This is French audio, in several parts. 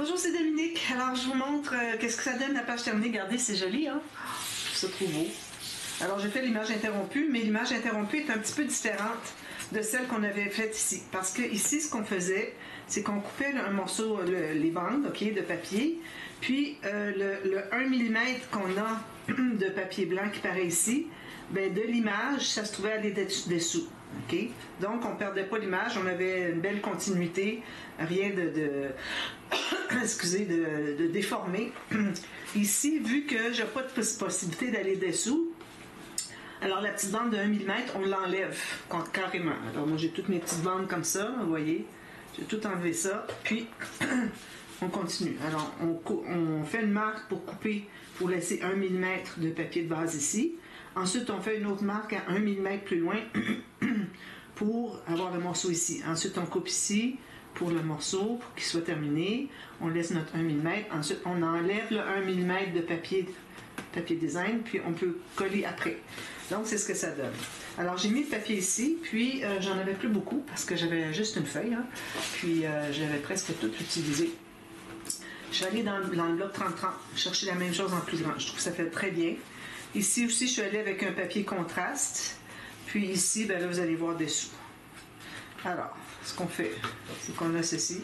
Bonjour, c'est Dominique. Alors, je vous montre qu'est-ce que ça donne la page terminée. Regardez, c'est joli, hein? Je trouve ça trop beau. Alors, j'ai fait l'image interrompue, mais l'image interrompue est un petit peu différente de celle qu'on avait faite ici. Parce que ici, ce qu'on faisait, c'est qu'on coupait un morceau, les bandes, ok, de papier, puis le 1 mm qu'on a de papier blanc qui paraît ici, ben, de l'image, ça se trouvait aller dessous. Okay? Donc, on ne perdait pas l'image, on avait une belle continuité, rien excusez, de déformé. Ici, vu que j'ai pas de possibilité d'aller dessous, alors la petite bande de 1 mm, on l'enlève carrément. Alors moi, j'ai toutes mes petites bandes comme ça, vous voyez. J'ai tout enlevé ça, puis on continue. Alors, on fait une marque pour couper, pour laisser 1 mm de papier de base ici. Ensuite, on fait une autre marque à 1 mm plus loin pour avoir le morceau ici. Ensuite, on coupe ici pour le morceau, pour qu'il soit terminé. On laisse notre 1 mm. Ensuite, on enlève le 1 mm de papier design, puis on peut coller après. Donc, c'est ce que ça donne. Alors, j'ai mis le papier ici, puis j'en avais plus beaucoup parce que j'avais juste une feuille, hein, puis j'avais presque tout utilisé. Je suis allée dans le bloc 30-30 chercher la même chose en plus grand. Je trouve que ça fait très bien. Ici aussi, je suis allée avec un papier contraste. Puis ici, ben là, vous allez voir dessous. Alors, ce qu'on fait, c'est qu'on a ceci.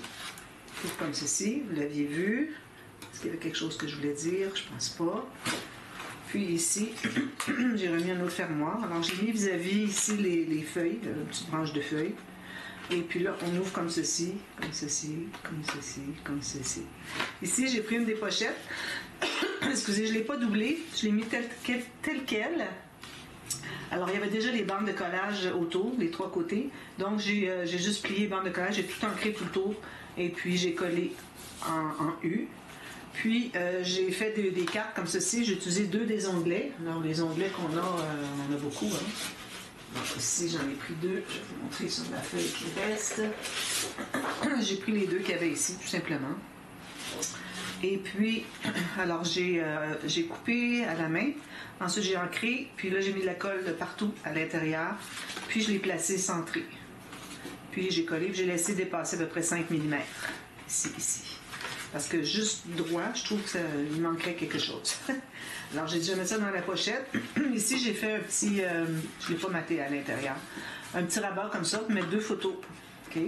Tout comme ceci. Vous l'aviez vu. Est-ce qu'il y avait quelque chose que je voulais dire? Je pense pas. Puis ici, j'ai remis un autre fermoir. Alors, j'ai mis vis-à-vis ici les feuilles, une petite branche de feuilles. Et puis là, on ouvre comme ceci, comme ceci, comme ceci, comme ceci. Ici, j'ai pris une des pochettes. Excusez, je ne l'ai pas doublée. Je l'ai mis tel quel. Alors, il y avait déjà les bandes de collage autour, les trois côtés. Donc, j'ai juste plié les bandes de collage. J'ai tout ancré tout le tour. Et puis, j'ai collé en U. Puis, j'ai fait des cartes comme ceci. J'ai utilisé 2 des onglets. Alors, les onglets qu'on a, on en a beaucoup. Hein. Donc, ici, j'en ai pris 2. Je vais vous montrer sur la feuille qui reste. J'ai pris les 2 qu'il y avait ici, tout simplement. Et puis, alors, j'ai coupé à la main. Ensuite, j'ai ancré. Puis là, j'ai mis de la colle de partout à l'intérieur. Puis, je l'ai placé centré. Puis, j'ai collé. Puis, j'ai laissé dépasser à peu près 5 mm. Ici. Parce que juste droit, je trouve qu'il manquerait quelque chose. Alors, j'ai déjà mis ça dans la pochette. Ici, j'ai fait un petit... je ne l'ai pas maté à l'intérieur. Un petit rabat comme ça pour mettre 2 photos. OK?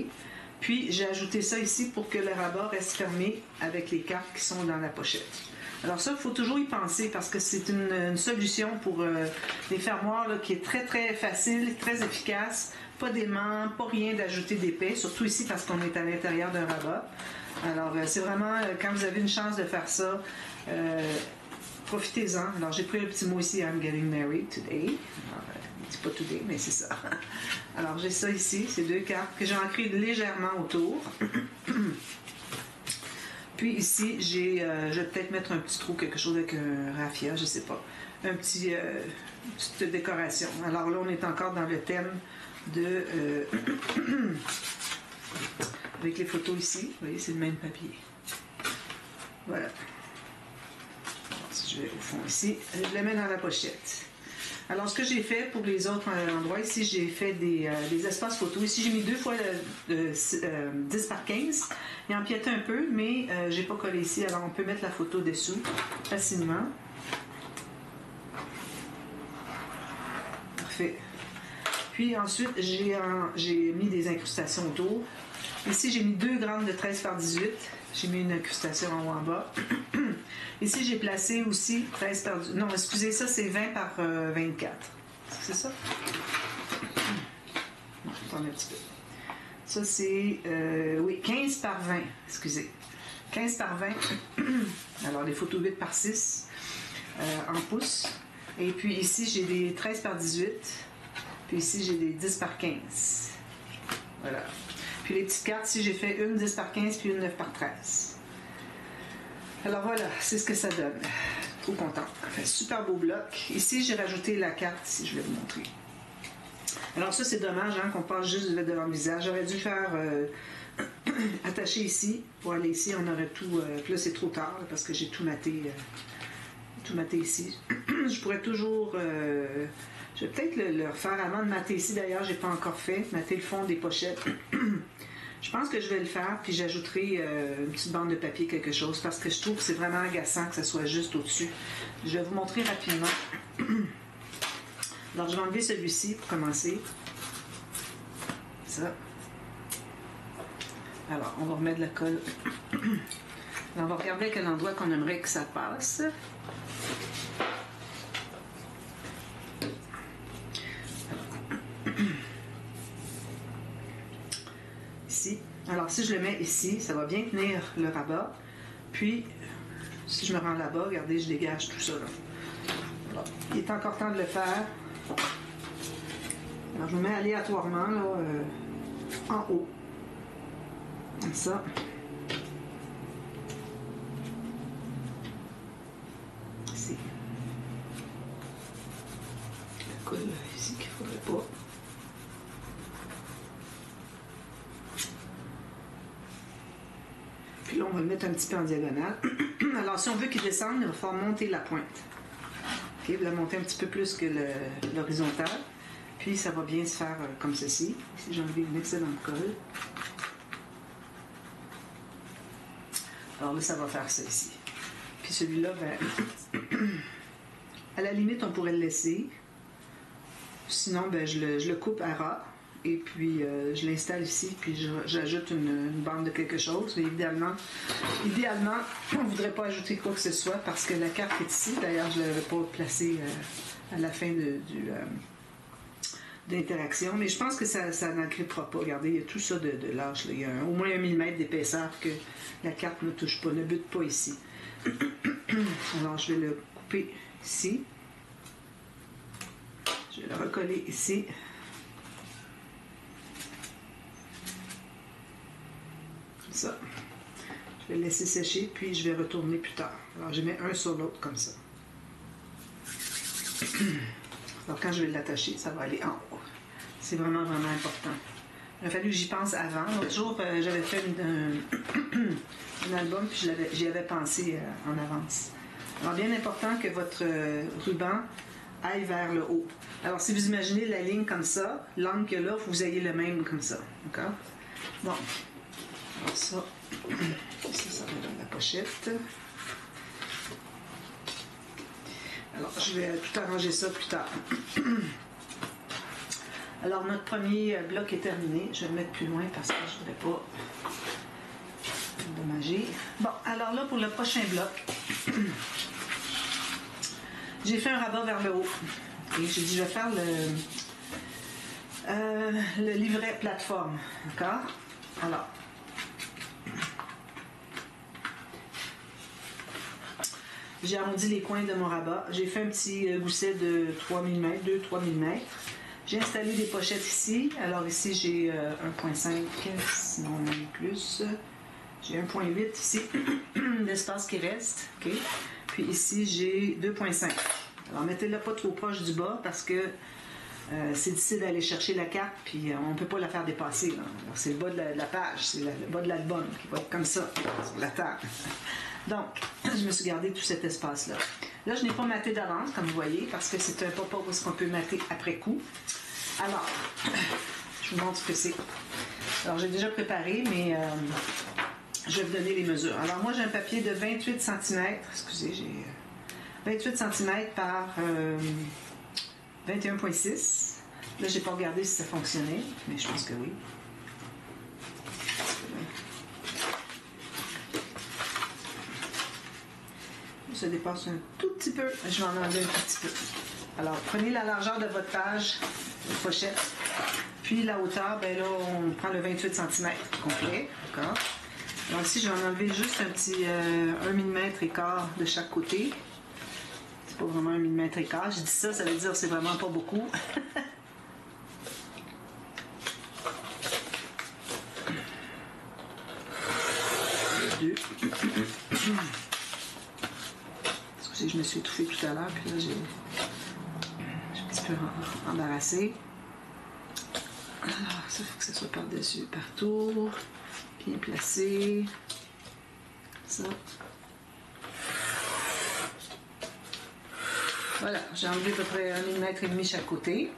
Puis, j'ai ajouté ça ici pour que le rabat reste fermé avec les cartes qui sont dans la pochette. Alors ça, il faut toujours y penser parce que c'est une solution pour les fermoirs là, qui est très, très facile, très efficace. Pas d'aimant, pas rien d'ajouter d'épais, surtout ici parce qu'on est à l'intérieur d'un rabat. Alors, c'est vraiment, quand vous avez une chance de faire ça, profitez-en. Alors, j'ai pris le petit mot ici, I'm getting married today. C'est pas today, mais c'est ça. Alors, j'ai ça ici, ces 2 cartes que j'ai ancrées légèrement autour. Puis ici, je vais peut-être mettre un petit trou, quelque chose avec un raffia, je sais pas. Une petite décoration. Alors là, on est encore dans le thème de... avec les photos ici. Vous voyez, c'est le même papier. Voilà. Alors, si je vais au fond ici, je les mets dans la pochette. Alors, ce que j'ai fait pour les autres endroits, ici, j'ai fait des espaces photos. Ici, j'ai mis 2 fois 10 par 15. Il empiétait un peu, mais j'ai pas collé ici. Alors, on peut mettre la photo dessous facilement. Parfait. Puis ensuite, j'ai mis des incrustations autour. Ici, j'ai mis 2 grammes de 13 par 18. J'ai mis une incrustation en haut en bas. Ici, j'ai placé aussi 13 par... Non, excusez, ça, c'est 20 par 24. C'est ça? Non, attendez un petit peu. Ça, c'est... oui, 15 par 20. Excusez. 15 par 20. Alors, les photos 8 par 6 en pouces. Et puis ici, j'ai des 13 par 18. Puis ici, j'ai des 10 par 15. Voilà. Puis les petites cartes, ici, j'ai fait une 10 par 15 puis une 9 par 13. Alors voilà, c'est ce que ça donne. Trop content. Enfin, super beau bloc. Ici, j'ai rajouté la carte, ici, je vais vous montrer. Alors ça, c'est dommage hein, qu'on passe juste devant le visage. J'aurais dû faire attacher ici. Pour aller ici, on aurait tout... puis là, c'est trop tard là, parce que j'ai tout maté ici. Je pourrais toujours... je vais peut-être le refaire avant de mater ici. D'ailleurs, je n'ai pas encore fait. Mater le fond des pochettes. Je pense que je vais le faire, puis j'ajouterai une petite bande de papier, quelque chose, parce que je trouve que c'est vraiment agaçant que ça soit juste au-dessus. Je vais vous montrer rapidement. Alors, je vais enlever celui-ci pour commencer. Ça. Alors, on va remettre de la colle. On va regarder à quel endroit qu'on aimerait que ça passe. Ici. Alors, si je le mets ici, ça va bien tenir le rabat. Puis, si je me rends là-bas, regardez, je dégage tout ça. Là. Alors, il est encore temps de le faire. Alors, je me mets aléatoirement là, en haut. Comme ça. Ici. La colle ici qu'il ne faudrait pas. Puis là, on va le mettre un petit peu en diagonale. Alors, si on veut qu'il descende, il va falloir monter la pointe. OK, vous la montez un petit peu plus que l'horizontale. Puis, ça va bien se faire comme ceci. Ici, j'ai enlevé une excellente colle. Alors là, ça va faire ça ici. Puis celui-là, ben, à la limite, on pourrait le laisser. Sinon, ben, je le coupe à ras. Et puis, je l'installe ici, puis j'ajoute une bande de quelque chose. Mais idéalement, on ne voudrait pas ajouter quoi que ce soit parce que la carte est ici. D'ailleurs, je ne l'avais pas placée à la fin d'interaction. Mais je pense que ça n'agrippera pas. Regardez, il y a tout ça de lâche. Là. Il y a au moins 1 mm d'épaisseur que la carte ne touche pas, ne bute pas ici. Alors, je vais le couper ici. Je vais le recoller ici. Ça. Je vais le laisser sécher, puis je vais retourner plus tard. Alors, je mets un sur l'autre comme ça. Alors, quand je vais l'attacher, ça va aller en haut. C'est vraiment, vraiment important. Il a fallu que j'y pense avant. L'autre jour, j'avais fait un album, puis j'y avais pensé en avance. Alors, bien important que votre ruban aille vers le haut. Alors, si vous imaginez la ligne comme ça, l'angle que là, il faut que vous ayez le même comme ça. D'accord? Bon. Alors ça va dans la pochette. Alors, je vais tout arranger ça plus tard. Alors, notre premier bloc est terminé. Je vais le mettre plus loin parce que je ne voudrais pas endommager. Bon, alors là, pour le prochain bloc, j'ai fait un rabat vers le haut. Et j'ai dit, je vais faire le livret plateforme. D'accord? Alors, j'ai arrondi les coins de mon rabat. J'ai fait un petit gousset de 3 mm, 2-3 mm. J'ai installé des pochettes ici. Alors ici, j'ai 1.5, sinon même plus. J'ai 1.8 ici d'espace qui reste. Okay. Puis ici, j'ai 2.5. Alors mettez-la pas trop proche du bas parce que c'est difficile d'aller chercher la carte, puis on ne peut pas la faire dépasser. C'est le bas de la page, c'est le bas de l'album qui va être comme ça, sur la table. Donc, je me suis gardé tout cet espace-là. Là, je n'ai pas maté d'avance, comme vous voyez, parce que c'est un pop-up où on peut mater après coup. Alors, je vous montre ce que c'est. Alors, j'ai déjà préparé, mais je vais vous donner les mesures. Alors, moi, j'ai un papier de 28 cm. Excusez, j'ai 28 cm par 21,6. Là, je n'ai pas regardé si ça fonctionnait, mais je pense que oui. Ça dépasse un tout petit peu. Je vais en enlever un tout petit peu. Alors, prenez la largeur de votre page de pochette. Puis la hauteur, ben là, on prend le 28 cm complet. D'accord? Alors ici, je vais en enlever juste un petit 1 mm et quart de chaque côté. C'est pas vraiment 1 mm et quart. Je dis ça, ça veut dire que c'est vraiment pas beaucoup. Deux. Je me suis étouffée tout à l'heure, puis là, j'ai un petit peu embarrassé. Alors, ça, il faut que ça soit par-dessus, partout, bien placé. Ça. Voilà, j'ai enlevé à peu près 1,5 mm chaque côté.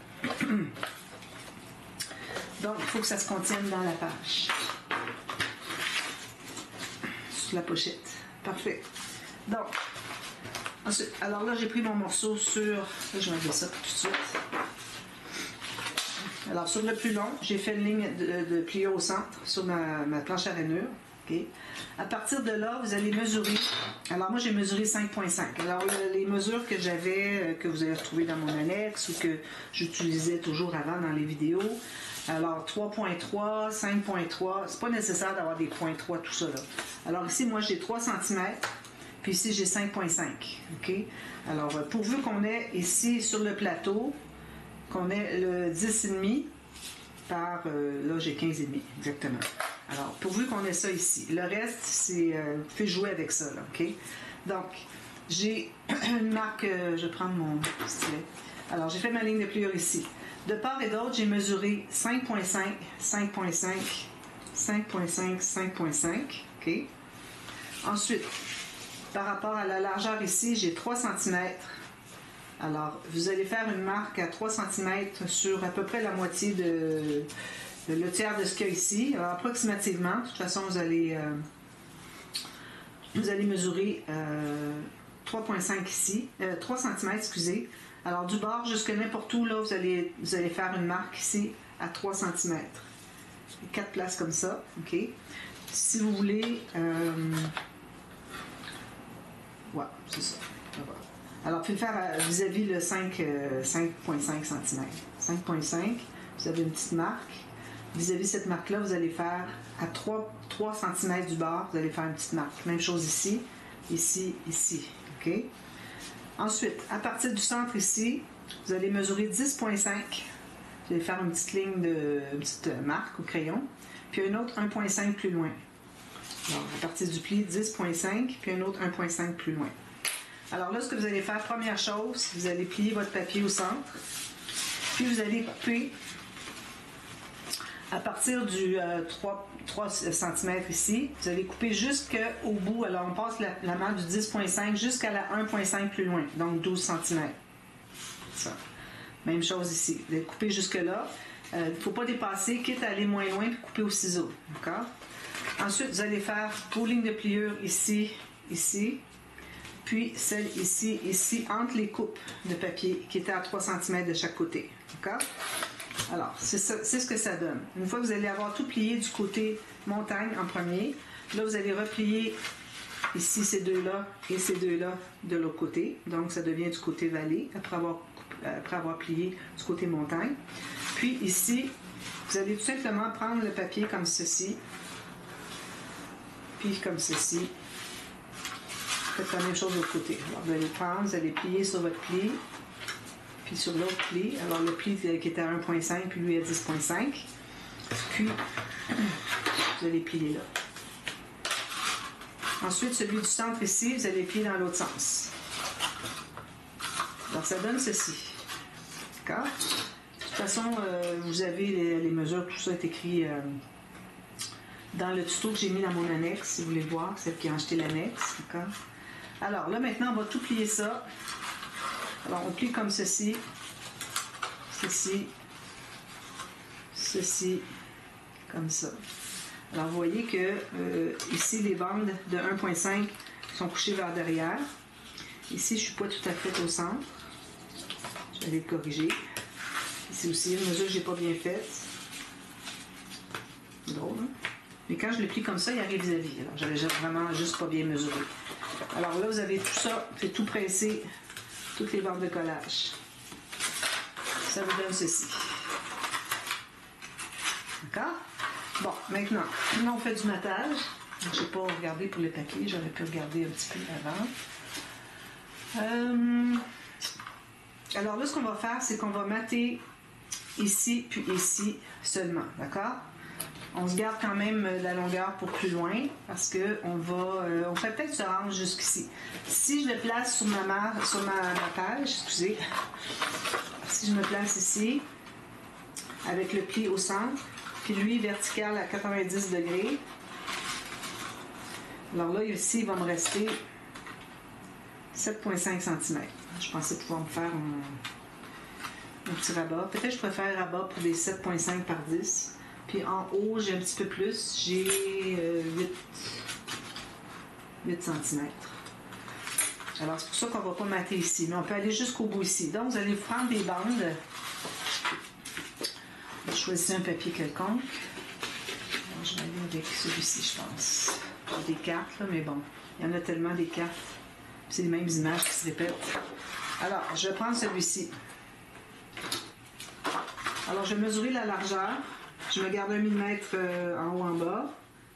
Donc, il faut que ça se contienne dans la page. sur la pochette. Parfait. Donc, ensuite, alors là, j'ai pris mon morceau sur... Là, je vais enlever ça tout de suite. Alors, sur le plus long, j'ai fait une ligne de pliure au centre sur ma planche à rainure. Okay. À partir de là, vous allez mesurer. Alors, moi, j'ai mesuré 5,5. Alors, les mesures que j'avais, que vous avez retrouvées dans mon annexe ou que j'utilisais toujours avant dans les vidéos, alors 3,3, 5,3, c'est pas nécessaire d'avoir des points 3, tout ça là. Alors, ici, moi, j'ai 3 cm, puis ici, j'ai 5,5. OK? Alors, pourvu qu'on ait ici sur le plateau, qu'on ait le 10,5 par, là j'ai 15,5 exactement. Alors, pourvu qu'on ait ça ici. Le reste, c'est, vous pouvez jouer avec ça, là, OK? Donc, j'ai une marque, je vais prendre mon stylet. Alors, j'ai fait ma ligne de pliure ici. De part et d'autre, j'ai mesuré 5,5, 5,5, 5,5, 5,5, OK? Ensuite, par rapport à la largeur ici, j'ai 3 cm. Alors, vous allez faire une marque à 3 cm sur à peu près la moitié le tiers de ce qu'il y a ici. Alors, approximativement, de toute façon, vous allez mesurer 3,5 ici, 3 cm, excusez. Alors, du bord jusqu'à n'importe où, là, vous allez faire une marque ici à 3 cm. 4 places comme ça, OK? Si vous voulez... ouais, c'est ça. Alors, vous pouvez le faire vis-à-vis le 5,5 cm. 5,5, vous avez une petite marque. Vis-à-vis cette marque-là, vous allez faire à 3 cm du bord, vous allez faire une petite marque. Même chose ici, ici, ici. OK? Ensuite, à partir du centre ici, vous allez mesurer 10,5. Vous allez faire une petite ligne une petite marque au crayon. Puis un autre 1,5 plus loin. Alors, à partir du pli, 10,5, puis un autre 1,5 plus loin. Alors là, ce que vous allez faire, première chose, vous allez plier votre papier au centre, puis vous allez couper à partir du 3 cm ici, vous allez couper jusqu'au bout. Alors, on passe la main du 10,5 jusqu'à la 1,5 plus loin, donc 12 cm. Ça. Même chose ici. Vous allez couper jusque-là. Il ne faut pas dépasser, quitte à aller moins loin, puis couper au ciseau. D'accord? Ensuite, vous allez faire vos lignes de pliure ici, ici, puis celle ici, ici, entre les coupes de papier qui étaient à 3 cm de chaque côté. D'accord? Alors, c'est ce que ça donne. Une fois que vous allez avoir tout plié du côté montagne en premier, là, vous allez replier ici ces deux-là et ces deux-là de l'autre côté. Donc, ça devient du côté vallée après avoir plié du côté montagne. Puis ici, vous allez tout simplement prendre le papier comme ceci, puis comme ceci. Faites la même chose de l'autre côté. Alors, vous allez prendre, vous allez plier sur votre pli, puis sur l'autre pli. Alors, le pli qui était à 1,5, puis lui à 10,5. Puis, vous allez plier là. Ensuite, celui du centre ici, vous allez plier dans l'autre sens. Alors, ça donne ceci. D'accord? De toute façon, vous avez les mesures, tout ça est écrit dans le tuto que j'ai mis dans mon annexe, si vous voulez voir, celle qui a acheté l'annexe. D'accord? Alors, là, maintenant, on va tout plier ça. Alors, on plie comme ceci, ceci, ceci, comme ça. Alors, vous voyez que ici, les bandes de 1,5 sont couchées vers derrière. Ici, je ne suis pas tout à fait au centre. Je vais aller le corriger. Ici aussi, une mesure que je n'ai pas bien faite. Drôle, hein? Mais quand je le plie comme ça, il arrive vis-à-vis. Alors, j'avais vraiment juste pas bien mesuré. Alors là, vous avez tout ça, c'est tout pressé, toutes les bandes de collage. Ça vous donne ceci. D'accord? Bon, maintenant, on fait du mattage. Je n'ai pas regardé pour le papier, j'aurais pu regarder un petit peu avant. Alors là, ce qu'on va faire, c'est qu'on va mater ici, puis ici seulement. D'accord? On se garde quand même la longueur pour plus loin parce qu'on fait peut-être se rendre jusqu'ici. Si je le place sur ma page, excusez, si je me place ici avec le pli au centre, puis lui vertical à 90 degrés, alors là, ici, il va me rester 7,5 cm. Je pensais pouvoir me faire un petit rabat. Peut-être que je préfère rabat pour des 7,5 par 10. Puis en haut, j'ai un petit peu plus. J'ai 8 cm. Alors, c'est pour ça qu'on ne va pas mater ici, mais on peut aller jusqu'au bout ici. Donc, vous allez prendre des bandes. Je choisis un papier quelconque. Alors, je vais aller avec celui-ci, je pense. J'ai des cartes, là, mais bon, il y en a tellement des cartes. C'est les mêmes images qui se répètent. Alors, je vais prendre celui-ci. Alors, je vais mesurer la largeur. Je me garde 1 mm en haut, en bas.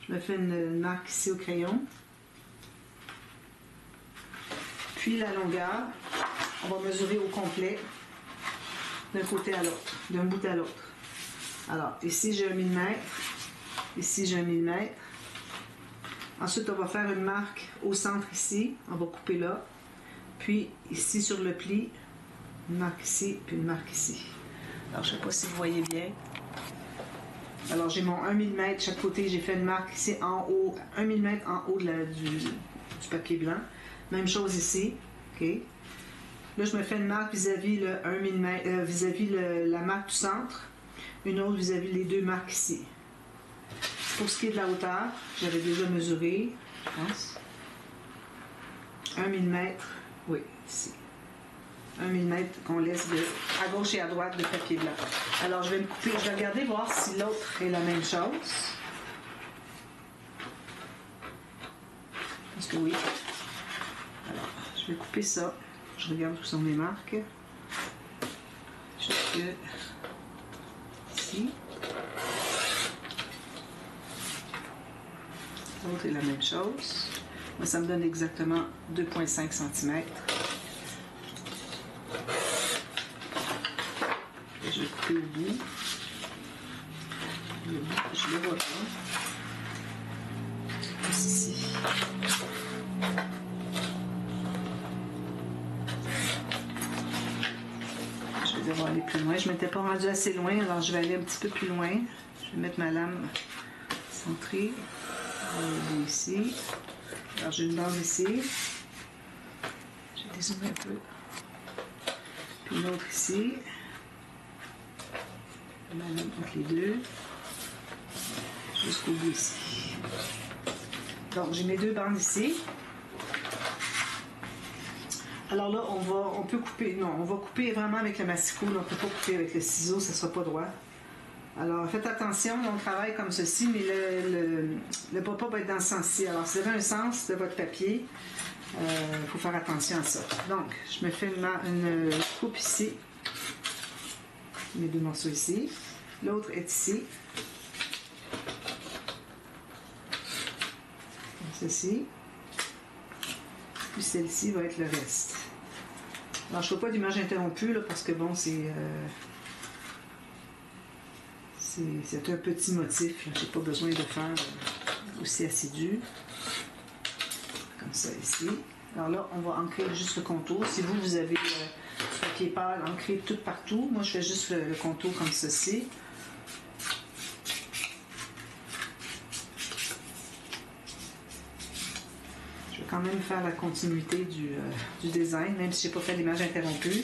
Je me fais une marque ici au crayon. Puis la longueur, on va mesurer au complet, d'un côté à l'autre, d'un bout à l'autre. Alors, ici j'ai 1 mm, ici j'ai 1 mm. Ensuite, on va faire une marque au centre ici, on va couper là. Puis ici sur le pli, une marque ici, puis une marque ici. Alors, je ne sais pas si vous voyez bien. Alors, j'ai mon 1 mm, chaque côté, j'ai fait une marque ici en haut, 1 mm en haut du papier blanc. Même chose ici, ok. Là, je me fais une marque vis-à-vis le 1 mm, vis-à-vis la marque du centre, une autre vis-à-vis les deux marques ici. Pour ce qui est de la hauteur, j'avais déjà mesuré, je pense. 1 mm, oui, ici. 1 mm qu'on laisse à gauche et à droite de papier blanc. Alors, je vais me couper, je vais regarder voir si l'autre est la même chose. Parce que oui. Alors, je vais couper ça. Je regarde où sont mes marques. Jusque ici. L'autre est la même chose. Moi, ça me donne exactement 2,5 cm. Je vais couper au bout. Le bout, je le vois pas. Ici. Je vais devoir aller plus loin. Je ne m'étais pas rendue assez loin, alors je vais aller un petit peu plus loin. Je vais mettre ma lame centrée. Au bout ici. Alors j'ai une bande ici. Je vais dézoomer un peu. Puis une autre ici. Ma lame entre les deux. Jusqu'au bout ici. Donc j'ai mes deux bandes ici. Alors là, on peut couper, non, on va couper vraiment avec le massicot, on ne peut pas couper avec le ciseau, ça ne sera pas droit. Alors faites attention, on travaille comme ceci, mais le papa va être dans ce sens-ci. Alors si vous avez un sens de votre papier, il faut faire attention à ça. Donc, je me fais une coupe ici, mes deux morceaux ici. L'autre est ici. Comme ceci. Puis celle-ci va être le reste. Alors, je ne fais pas d'image interrompue, là, parce que bon, c'est un petit motif. Je n'ai pas besoin de faire aussi assidu. Comme ça, ici. Alors là, on va ancrer juste le contour. Si vous avez du papier pâle ancré tout partout, moi, je fais juste le contour comme ceci. Quand même faire la continuité du design, même si je n'ai pas fait l'image interrompue.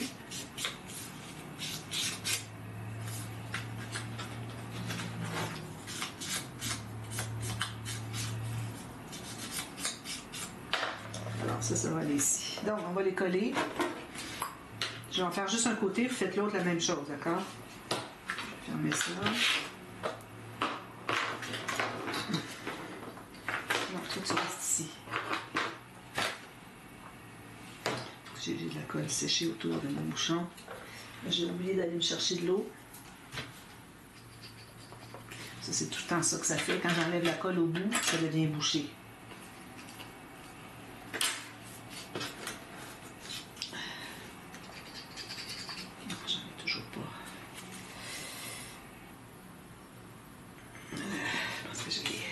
Alors ça va aller ici. Donc on va les coller. Je vais en faire juste un côté, vous faites l'autre la même chose, d'accord? Je vais fermer ça. Non, tout ça reste ici. J'ai de la colle séchée autour de mon bouchon. J'ai oublié d'aller me chercher de l'eau. Ça, c'est tout le temps ça que ça fait. Quand j'enlève la colle au bout, ça devient bouché. Non, j'en ai toujours pas. Je pense que je l'ai.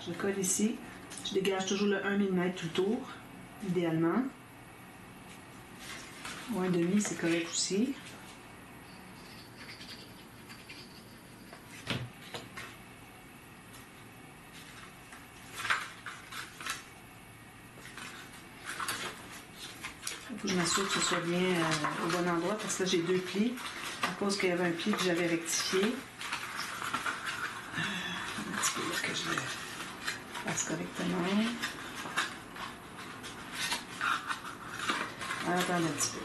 Je colle ici. Je dégage toujours le 1 mm tout autour, idéalement. Ou 1,5, c'est correct aussi. Il faut que je m'assure que ce soit bien au bon endroit parce que là j'ai deux plis à cause qu'il y avait un pli que j'avais rectifié. petit peu là que je le fasse correctement. Attendez un petit peu.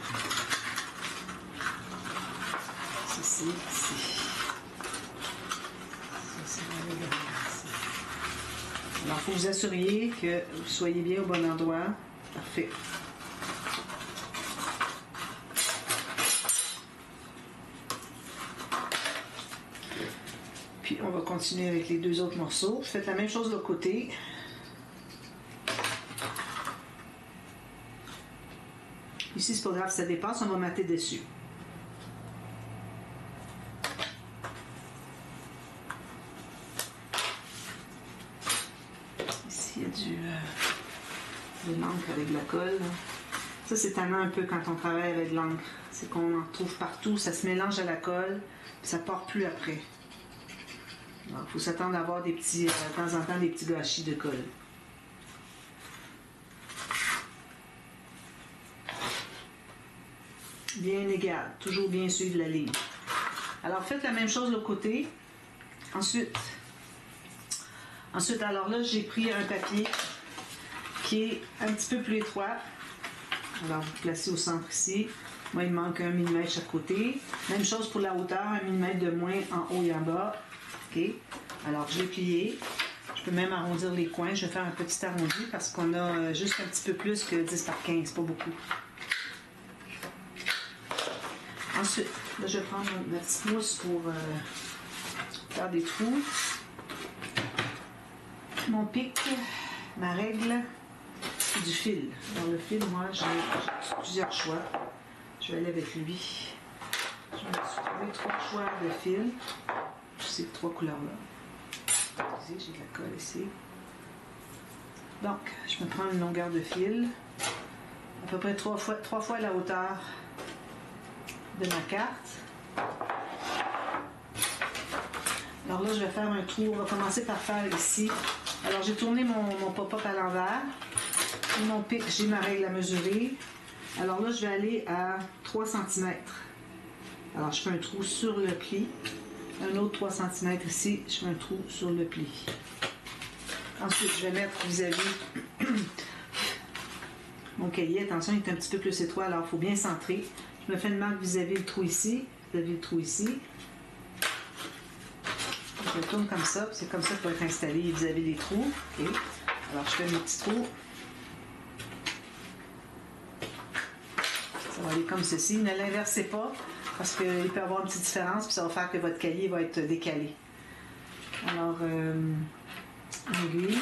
Ceci, ici. Ça, va aller derrière ici. Alors, il faut vous assuriez que vous soyez bien au bon endroit. Parfait. Puis, on va continuer avec les deux autres morceaux. Faites la même chose de l'autre côté. Ici, c'est pas grave si ça dépasse, on va mater dessus. Ici, il y a de l'encre avec de la colle. Ça, c'est tannant un peu quand on travaille avec de l'encre. C'est qu'on en trouve partout, ça se mélange à la colle, puis ça ne part plus après. Il faut s'attendre à avoir des petits, de temps en temps des petits gâchis de colle. Bien égal, toujours bien suivre la ligne. Alors faites la même chose de l'autre côté. Ensuite, alors là, j'ai pris un papier qui est un petit peu plus étroit. Alors vous placez au centre ici. Moi, il me manque 1 mm chaque côté. Même chose pour la hauteur, 1 mm de moins en haut et en bas. OK. Alors, je l'ai plié. Je peux même arrondir les coins. Je vais faire un petit arrondi parce qu'on a juste un petit peu plus que 10 par 15, pas beaucoup. Ensuite, là, je vais prendre ma petite mousse pour faire des trous. Mon pic, ma règle, du fil. Alors, le fil, moi, j'ai plusieurs choix. Je vais aller avec lui. Je vais trouver 3 choix de fil. Ces 3 couleurs-là. J'ai de la colle ici. Donc, je me prends une longueur de fil. À peu près 3 fois la hauteur de ma carte. Alors là, je vais faire un trou. On va commencer par faire ici. Alors, j'ai tourné mon pop-up à l'envers. Mon pic, j'ai ma règle à mesurer. Alors là, je vais aller à 3 cm. Alors, je fais un trou sur le pli. Un autre 3 cm ici. Je fais un trou sur le pli. Ensuite, je vais mettre vis-à-vis mon cahier. Attention, il est un petit peu plus étroit, alors il faut bien centrer. Je me fais une marque vis-à-vis le trou ici. Vis-à-vis le trou ici. Je le tourne comme ça. C'est comme ça qu'il va être installé vis-à-vis des trous. Okay. Alors, je fais mes petits trous. Ça va aller comme ceci. Ne l'inversez pas parce qu'il peut y avoir une petite différence puis ça va faire que votre cahier va être décalé. Alors, une aiguille.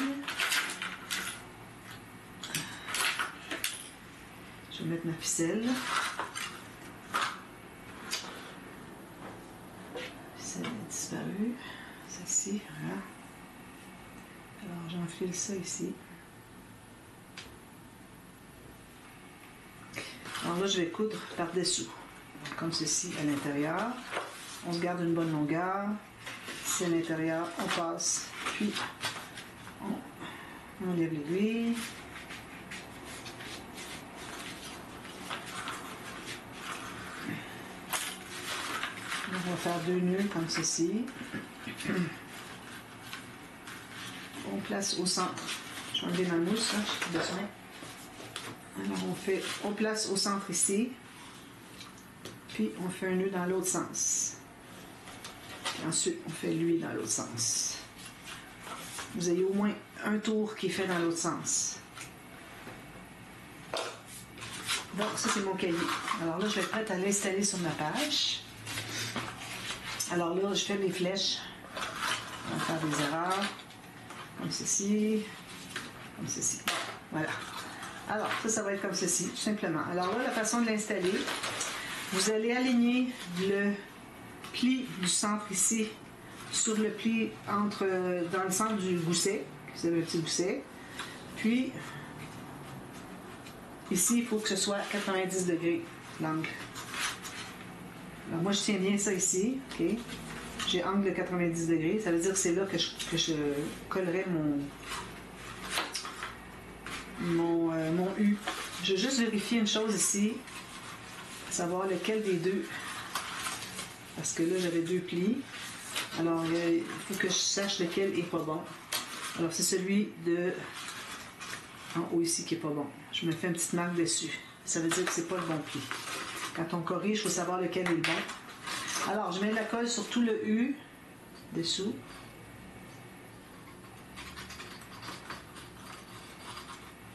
Je vais mettre ma ficelle. La ficelle a disparu. Celle-ci, voilà. Alors, j'enfile ça ici. Alors là, je vais coudre par-dessous, comme ceci à l'intérieur. On se garde une bonne longueur. Ici à l'intérieur, on passe, puis on enlève l'aiguille. On va faire 2 nœuds comme ceci. On place au centre. Je vais enlever ma mousse, hein, j'ai plus besoin. Alors on place au centre ici, puis on fait un nœud dans l'autre sens. Et ensuite, on fait lui dans l'autre sens. Vous avez au moins un tour qui est fait dans l'autre sens. Donc, ça c'est mon cahier. Alors là, je vais être prête à l'installer sur ma page. Alors là, je fais mes flèches. On va faire des erreurs. Comme ceci. Comme ceci. Voilà. Alors, ça va être comme ceci, tout simplement. Alors là, la façon de l'installer, vous allez aligner le pli du centre ici sur le pli dans le centre du gousset. Vous avez un petit gousset. Puis, ici, il faut que ce soit 90 degrés, l'angle. Alors moi, je tiens bien ça ici. Okay. J'ai angle de 90 degrés. Ça veut dire que c'est là que je collerai mon U. Je vais juste vérifier une chose ici, savoir lequel des deux, parce que là j'avais 2 plis. Alors, il faut que je sache lequel est pas bon. Alors, c'est celui de en haut ici qui est pas bon. Je me fais une petite marque dessus. Ça veut dire que c'est pas le bon pli. Quand on corrige, il faut savoir lequel est le bon. Alors, je mets la colle sur tout le U dessous.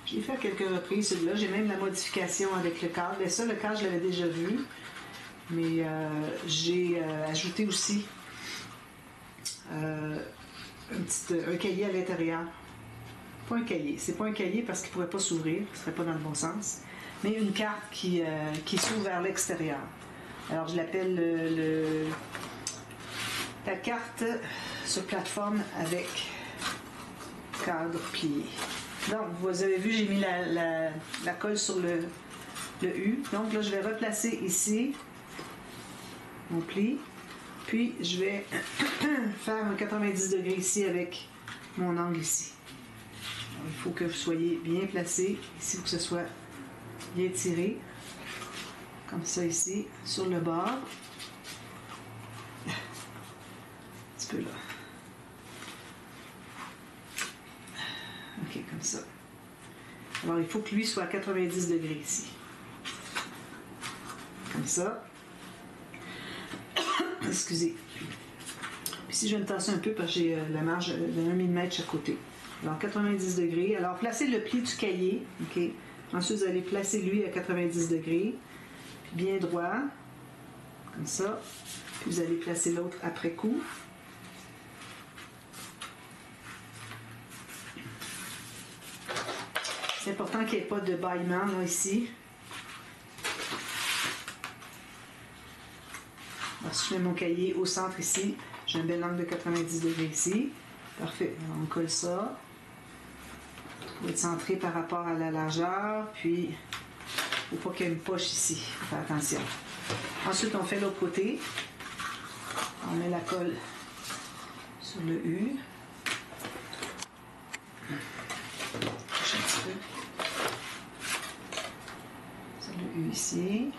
J'ai fait à quelques reprises celui-là. J'ai même la modification avec le cadre. Mais ça, le cadre, je l'avais déjà vu. Mais j'ai ajouté aussi un cahier à l'intérieur. Pas un cahier. C'est pas un cahier parce qu'il ne pourrait pas s'ouvrir. Ce ne serait pas dans le bon sens. Mais une carte qui s'ouvre vers l'extérieur. Alors, je l'appelle la carte sur plateforme avec cadre plié. Donc, vous avez vu, j'ai mis la colle sur le U. Donc, là, je vais replacer ici mon pli. Puis, je vais faire un 90 degrés ici avec mon angle ici. Alors, il faut que vous soyez bien placé. Ici, il faut que ce soit bien tiré. Comme ça ici, sur le bord. Un petit peu là. OK, comme ça. Alors, il faut que lui soit à 90 degrés ici. Comme ça. Excusez. Puis si je vais me tasser un peu parce que j'ai la marge de 1 mm chaque côté. Alors, 90 degrés. Alors, placez le pli du cahier. OK. Ensuite, vous allez placer lui à 90 degrés. Puis bien droit. Comme ça. Puis vous allez placer l'autre après coup. C'est important qu'il n'y ait pas de bâillement là, ici. Alors, si je mets mon cahier au centre ici, j'ai un bel angle de 90 degrés ici. Parfait. Alors, on colle ça. Il va être centré par rapport à la largeur. Puis, il ne faut pas qu'il y ait une poche ici. Il faut faire attention. Ensuite, on fait l'autre côté. On met la colle sur le U. Sur le U ici.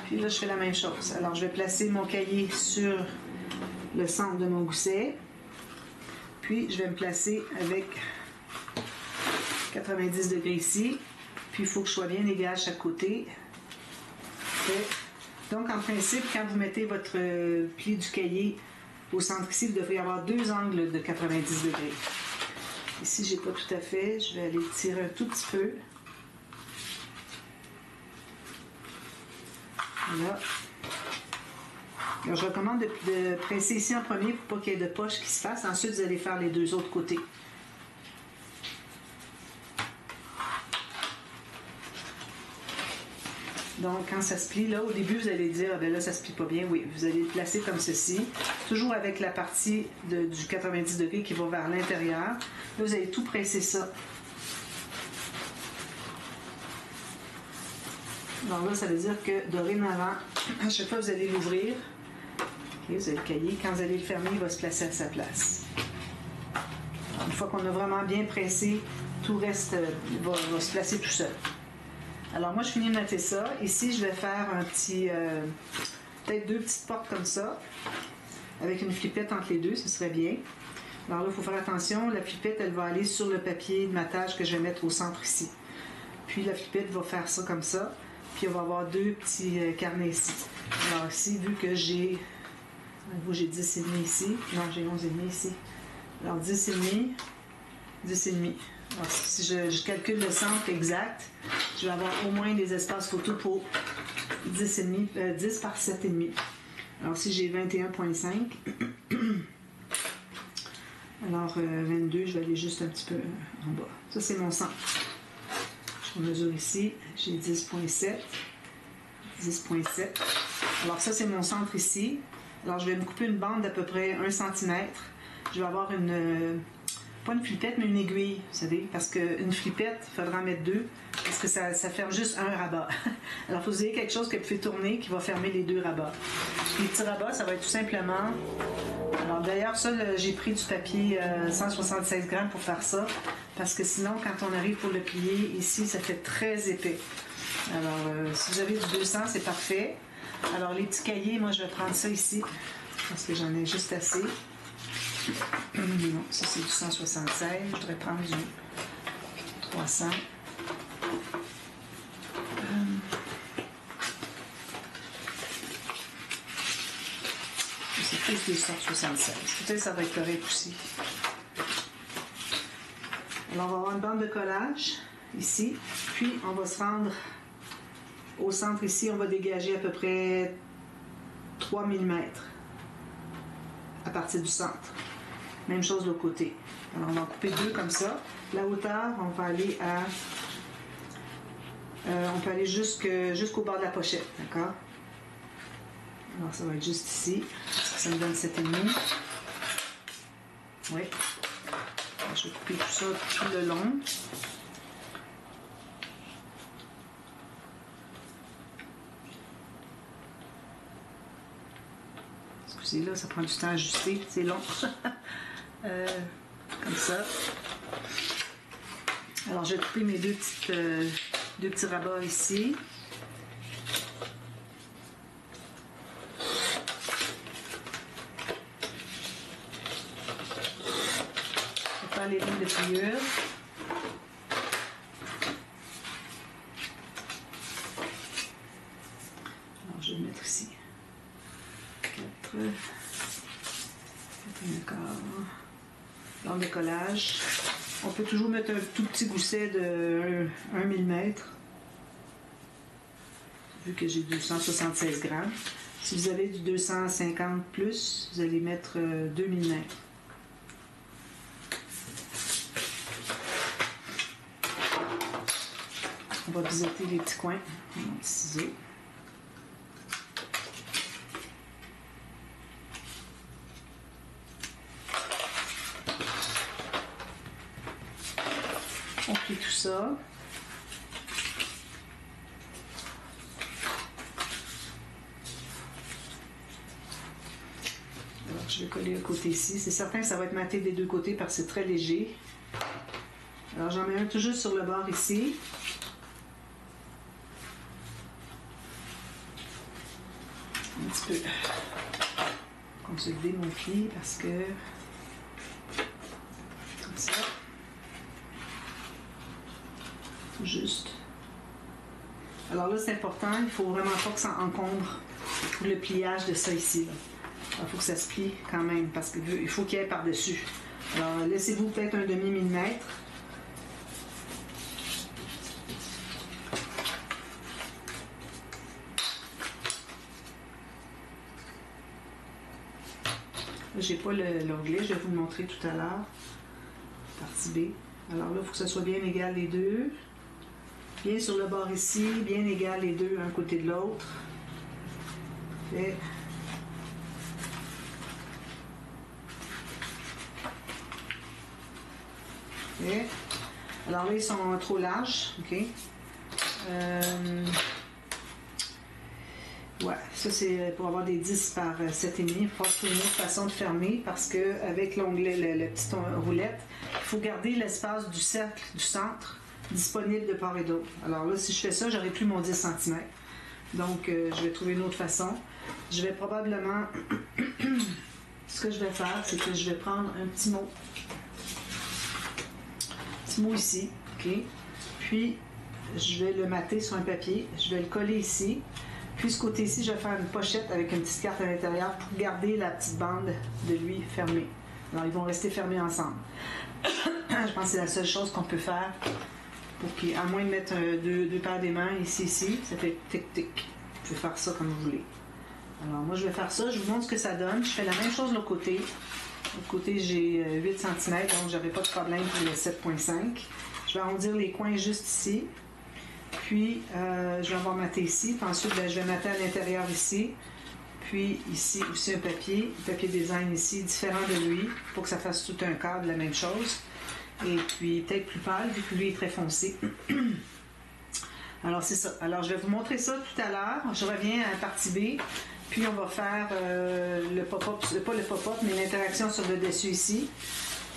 Puis là, je fais la même chose. Alors, je vais placer mon cahier sur le centre de mon gousset. Puis, je vais me placer avec 90 degrés ici. Puis, il faut que je sois bien égal à chaque côté. Donc, en principe, quand vous mettez votre pli du cahier au centre ici, vous devriez avoir deux angles de 90 degrés. Ici, je n'ai pas tout à fait. Je vais aller tirer un tout petit peu. Voilà. Alors, je recommande de presser ici en premier pour pas qu'il y ait de poche qui se fasse. Ensuite, vous allez faire les deux autres côtés. Donc, quand ça se plie, là, au début, vous allez dire, ah ben là, ça se plie pas bien. Oui, vous allez le placer comme ceci, toujours avec la partie du 90 degrés qui va vers l'intérieur. Là, vous allez tout presser ça. Alors là, ça veut dire que dorénavant, à chaque fois que vous allez l'ouvrir, okay, vous avez le cahier, quand vous allez le fermer, il va se placer à sa place. Alors, une fois qu'on a vraiment bien pressé, tout reste va se placer tout seul. Alors moi, je finis de noter ça. Ici, je vais faire un petit, peut-être deux petites portes comme ça, avec une flippette entre les deux, ce serait bien. Alors là, il faut faire attention, la flippette, elle va aller sur le papier de matage que je vais mettre au centre ici. Puis la flippette va faire ça comme ça. Puis on va avoir deux petits carnets ici. Alors ici, vu que j'ai 10,5 ici. Non, j'ai 11,5 ici. Alors 10,5, 10,5. Alors si je calcule le centre exact, je vais avoir au moins des espaces photo pour 10 par 7,5. Alors si j'ai 21,5, alors 22, je vais aller juste un petit peu en bas. Ça, c'est mon centre. Je mesure ici, j'ai 10,7. 10,7. Alors ça, c'est mon centre ici. Alors je vais me couper une bande d'à peu près 1 cm. Je vais avoir pas une flippette, mais une aiguille, vous savez, parce qu'une flippette, il faudra en mettre deux, parce que ça ferme juste un rabat. Alors, il faut vous ayez quelque chose que vous pouvez tourner qui va fermer les deux rabats. Les petits rabats, ça va être tout simplement... Alors, d'ailleurs, ça, j'ai pris du papier 176 grammes pour faire ça, parce que sinon, quand on arrive pour le plier, ici, ça fait très épais. Alors, si vous avez du 200, c'est parfait. Alors, les petits cahiers, moi, je vais prendre ça ici, parce que j'en ai juste assez. Non, ça, c'est du 176. Je devrais prendre du 300. C'est plus 276. Peut-être que ça va être correct aussi. Alors, on va avoir une bande de collage ici. Puis, on va se rendre au centre ici. On va dégager à peu près 3 mm à partir du centre. Même chose de l'autre côté. Alors, on va en couper deux comme ça. La hauteur, on va aller à... on peut aller jusqu'au bord de la pochette, d'accord? Alors, ça va être juste ici. Ça me donne 7,5. Oui. Je vais couper tout ça tout le long. Excusez, là, ça prend du temps à ajuster. C'est long. Comme ça. Alors, je vais couper mes deux petits rabats ici. Je vais faire les lignes de pliure. Alors, je vais le mettre ici. 4 et quart. Dans le collage. On peut toujours mettre un tout petit gousset de 1 mm. Vu que j'ai 276 grammes. Si vous avez du 250 plus, vous allez mettre 2 mm. On va biseauter les petits coins. Un petit ciseau. On plie tout ça. Alors, je vais coller le côté ici. C'est certain que ça va être maté des deux côtés parce que c'est très léger. Alors, j'en mets un tout juste sur le bord ici. Un petit peu consolider mon pli parce que comme ça. Tout juste. Alors là, c'est important, il ne faut vraiment pas que ça encombre le pliage de ça ici. Il faut que ça se plie quand même parce qu'il faut qu'il y ait par-dessus. Alors, laissez-vous peut-être un demi-millimètre. J'ai pas l'onglet, je vais vous le montrer tout à l'heure. Partie B. Alors là, il faut que ça soit bien égal les deux. Bien sur le bord ici, bien égal les deux, un côté de l'autre. Fait. Fait. Alors là, ils sont trop larges, ok? Ouais, ça c'est pour avoir des 10 par 7,5. Il faut trouver une autre façon de fermer parce qu'avec l'onglet, la petite roulette, il faut garder l'espace du cercle, du centre, disponible de part et d'autre. Alors là, si je fais ça, j'aurai plus mon 10 cm. Donc, je vais trouver une autre façon. Je vais probablement... Ce que je vais faire, c'est que je vais prendre un petit mot. Petit mot ici, ok? Puis, je vais le mater sur un papier. Je vais le coller ici. Puis, ce côté-ci, je vais faire une pochette avec une petite carte à l'intérieur pour garder la petite bande de lui fermée. Alors, ils vont rester fermés ensemble. Je pense que c'est la seule chose qu'on peut faire pour qu'il, à moins de mettre deux paires des mains ici, ça fait tic-tic. Vous pouvez faire ça comme vous voulez. Alors, moi, je vais faire ça. Je vous montre ce que ça donne. Je fais la même chose de l'autre côté. De l'autre côté, j'ai 8 cm, donc j'avais pas de problème pour le 7,5. Je vais arrondir les coins juste ici. Puis, je vais avoir maté ici. Puis ensuite, je vais mater à l'intérieur ici. Puis, ici aussi un papier design ici, différent de lui, pour que ça fasse tout un cadre, la même chose. Et puis, peut-être plus pâle, vu que lui est très foncé. Alors, c'est ça. Alors, je vais vous montrer ça tout à l'heure. Je reviens à la partie B. Puis, on va faire le pop-up, pas le pop-up, mais l'interaction sur le dessus ici.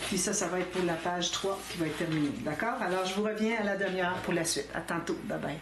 Puis ça va être pour la page 3 qui va être terminée. D'accord? Alors, je vous reviens à la demi-heure pour la suite. À tantôt. Bye bye.